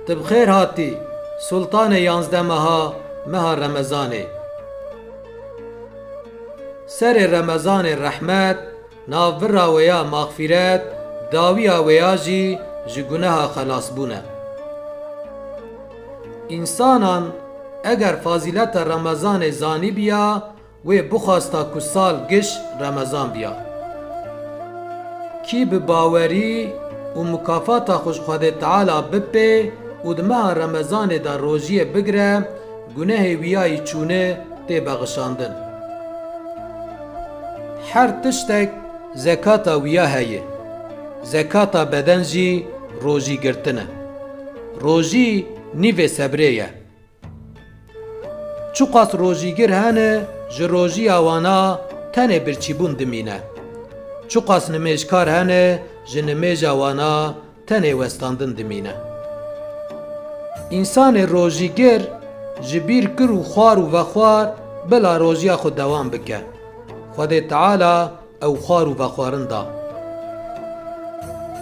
تبخیر هاتی سلطان 11 مها رمضانه سر رمضان رحمت ناورا ویا مغفرت داویا ویا جی جگونه خلاص بونه انسانان اگر فضیلت رمضان زانی بیا و بخواستا که سال گش رمضان بیا کی به باوری و مکافات خوش خود تعالی بپی و دمه رمضان دا روژی بگره گناه ویای چونه تی بغشاندن هر تشتک زکات ویا هیه زکات بدن جی روژی گرتنه روژی نیو سبریه چوقاس روژی گر هنه ج روژی آوانا تنه برچیبون دمینه چوقاس نمیجکار هنه ج نمیج آوانا تنه وستاندن دمینه انسان روژی گر جبیر کر و خوار و وخوار بلا روژیا خود دوام بکه خود تعالی او خوار و وخوارن دا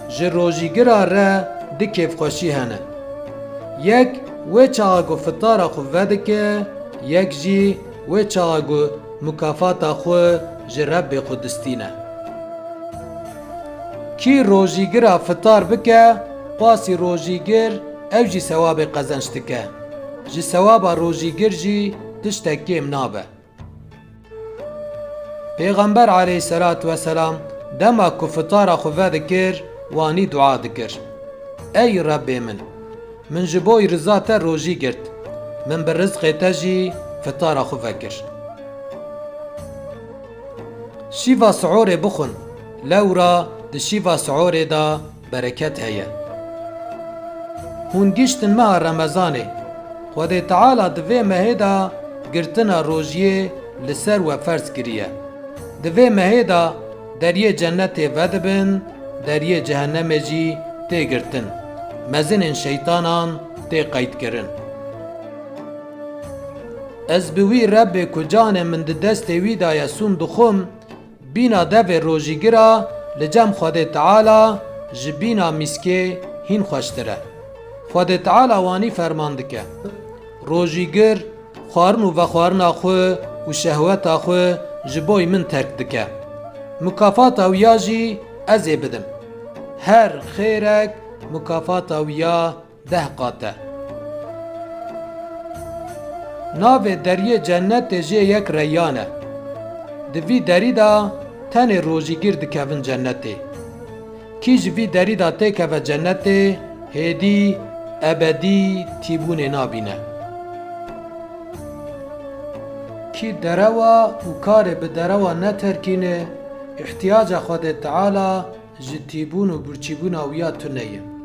ج روژی گر ره دی کیف خوشی هنه یک و چاگو فطار خو ودکه یک جی و چاگو مکافات خو جرب خودستینه کی روژیگر فطار بکه پاسی روژیگر او جی ثواب قزنشتکه جی ثواب روژیگر جی تشتکیم نابه پیغمبر علیه الصلاة والسلام دما کو فطار خو ودکر وانی دعا دکر ای رب من جبوی رضا تا روژی گرد من بر رزق تجی فطار خو فکر شیوا سعور بخون لورا د شیوا سعور دا برکت هیا هون گشتن ماه رمضانه خود تعالی دوی مهدا گرتنا روژیه لسر و فرض کریه دوی مهدا دریه جنت ودبن دریه جهنم جی تی گرتن مزن شیطانان تی قید کرن از بوی رب کجان من دست وی دا یسون دخم بینا دو روژیگرا لجم خود تعالی جبینا مسکه هین خوشتره خود تعالی وانی فرماندکه روژیگر خوارن و خوارن خو و شهوت خو جبوی من ترک دکه مکافات اویاجی ازی بدم هر خیرک مکافات اویا 10 قاته ناو دریه جنت جه یک ریانه دوی دری دا تن روژیگیر دکوین جنته کی جوی دری دا تکوه جنته هدی ابدی تیبون نابینه کی دروا و کار به دروا نترکینه احتیاج خود تعالی جتیبون و برچیبون اویا تو نیه